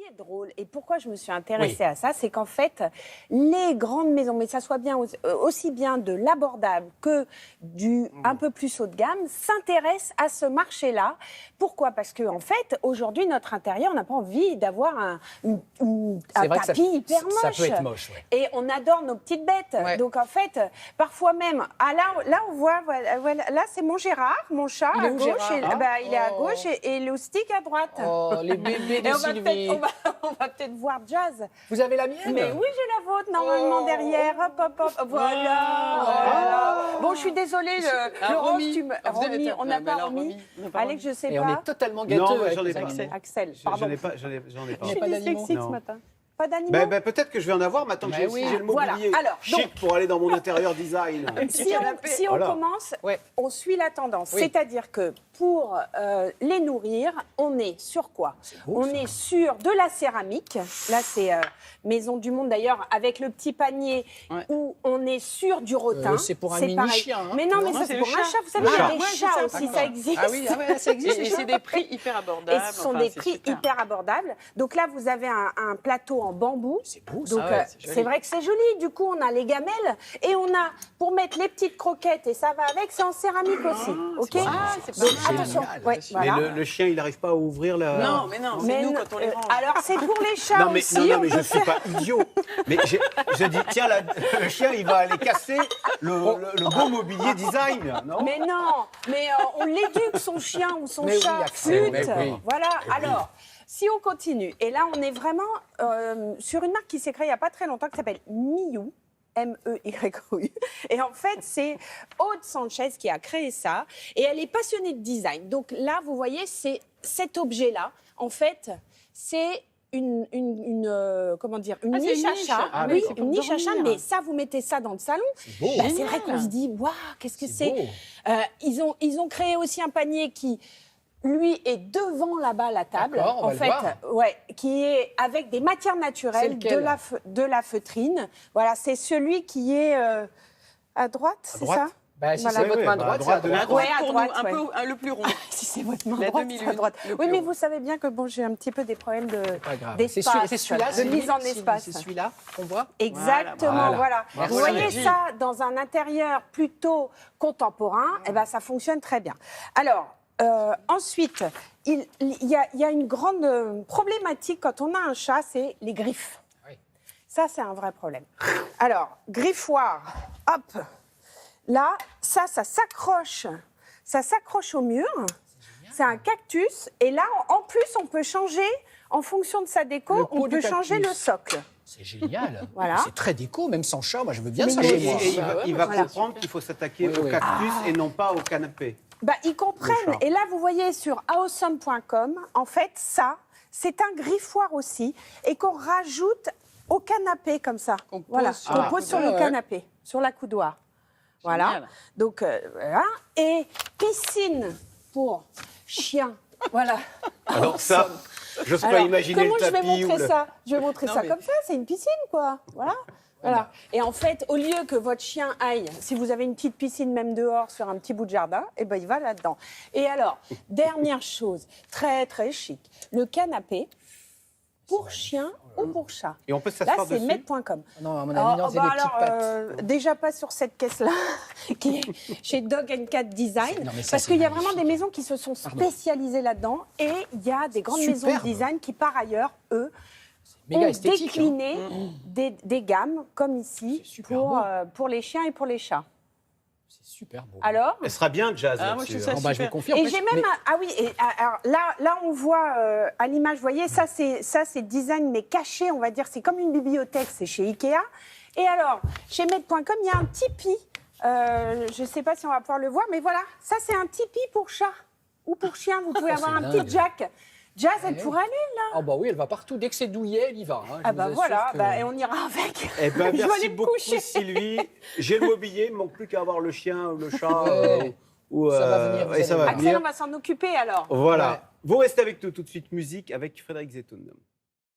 est drôle et pourquoi je me suis intéressée à ça, c'est qu'en fait, les grandes maisons, mais ça soit bien aussi bien de l'abordable que du un peu plus haut de gamme, s'intéressent à ce marché-là. Pourquoi ? Parce que en fait, aujourd'hui, notre intérieur, on n'a pas envie d'avoir un tapis hyper moche. Ça peut être moche, ouais. Et on adore nos petites bêtes. Ouais. Donc en fait, parfois même, là on voit, voilà, là c'est mon Gérard, mon chat à gauche, il est à gauche et le stick à droite. Oh, les bébés de Sylvie. On va peut-être voir Jazz. Vous avez la mienne ? Mais oui, j'ai la vôtre normalement derrière. Hop. Voilà. Bon, je suis désolée, Laurence, Romy, on n'a pas Romy. Alex, je sais pas. Et on est totalement gâteux. Non, avec j'en ai pas. Axel, pardon. J'en ai pas. Je suis dyslexique ce matin. Pas d'animaux. Peut-être que je vais en avoir maintenant que j'ai le mobilier chic pour aller dans mon intérieur design. Si on commence, on suit la tendance. Oui. C'est-à-dire que pour les nourrir, on est sur quoi ? On est sur de la céramique. Là, c'est Maison du Monde d'ailleurs, avec le petit panier où on est sur du rotin. C'est pour un mini-chien. Hein. Mais non, mais ça, c'est pour un chat. Vous savez, il y a des chats aussi, ça existe. Ah oui, ça existe. Et c'est des prix hyper abordables. Et ce sont des prix hyper abordables. Donc là, vous avez un plateau en bambou. C'est beau, donc c'est vrai que c'est joli. Du coup, on a les gamelles et on a pour mettre les petites croquettes et ça va avec, c'est en céramique aussi. Ok. Donc attention. Mais le chien, il n'arrive pas à ouvrir la. Non, c'est nous quand on les range. Alors c'est pour les chats aussi. Non, mais je suis pas idiot. Mais je dis tiens, le chien, il va aller casser le beau mobilier design, non ? Mais non, mais on l'éduque son chien ou son chat. Flûte. Voilà. Alors. Si on continue, et là on est vraiment sur une marque qui s'est créée il n'y a pas très longtemps qui s'appelle Miyu, M-E-Y-O-U. Et en fait, c'est Aude Sanchez qui a créé ça. Et elle est passionnée de design. Donc là, vous voyez, c'est cet objet-là. En fait, c'est une niche à chat. Oui, une niche à chat, mais ça, vous mettez ça dans le salon. C'est beau. C'est vrai qu'on se dit, waouh, qu'est-ce que c'est. Ils ont créé aussi un panier qui... Lui est devant là-bas la table, en fait, qui est avec des matières naturelles, de la feutrine. Voilà, c'est celui qui est à droite, c'est ça ? Si c'est votre main droite, c'est à droite. Oui, à droite, un peu le plus rond. Si c'est votre main droite, c'est à droite. Oui, mais vous savez bien que j'ai un petit peu des problèmes d'espace, c'est celui-là, de mise en espace. C'est celui-là qu'on voit ? Exactement, voilà. Vous voyez ça dans un intérieur plutôt contemporain, et ben ça fonctionne très bien. Alors. Ensuite, il y a une grande problématique quand on a un chat, c'est les griffes. Oui. Ça, c'est un vrai problème. Alors, griffoir, hop, là, ça s'accroche au mur. C'est un cactus. Et là, en plus, on peut changer, en fonction de sa déco, on peut changer le socle. C'est génial. Voilà. C'est très déco, même sans chat. Moi, je veux bien ça chez moi. Il va comprendre qu'il faut s'attaquer au cactus et non pas au canapé. Ils comprennent. Et là, vous voyez sur awesome.com, en fait, ça, c'est un griffoir aussi, et qu'on rajoute au canapé comme ça. Qu'on pose sur le canapé, sur la coudoir. Voilà. Génial. Donc, voilà. Et piscine pour chien. Voilà. Alors ça, j'ose pas imaginer le tapis. Comment je vais montrer ça ? Je vais montrer ça comme ça, c'est une piscine, quoi. Voilà. Et en fait, au lieu que votre chien aille, si vous avez une petite piscine même dehors sur un petit bout de jardin, il va là-dedans. Et alors, dernière chose, très très chic, le canapé pour chien ou pour chat. Et on peut s'asseoir dessus. Là, c'est med.com. Non, à mon avis, non, c'est des petites pattes. Déjà pas sur cette caisse-là, qui est chez Dog & Cat Design, parce qu'il y a vraiment des maisons qui se sont spécialisées là-dedans, et il y a des grandes maisons de design qui, par ailleurs, eux, ont décliné des gammes, comme ici, pour les chiens et pour les chats. C'est super beau. Alors, elle sera bien, Jazz, là-dessus. Je vous confirme. Et j'ai même... alors là, on voit à l'image, vous voyez, ça, c'est design, mais caché, on va dire. C'est comme une bibliothèque, c'est chez Ikea. Et alors, chez med.com, il y a un Tipeee. Je ne sais pas si on va pouvoir le voir, mais voilà. Ça, c'est un Tipeee pour chat ou pour chien. Vous pouvez avoir un petit Jack. Jazz, elle pourrait aller, là. Ah oui, elle va partout. Dès que c'est douillet, elle y va. Voilà, et on ira avec. Merci beaucoup, Sylvie. J'ai le mobilier, il ne manque plus qu'à avoir le chien ou le chat. Ça va venir. Axel, on va s'en occuper, alors. Voilà. Vous restez avec nous tout de suite, musique avec Frédéric Zetoun.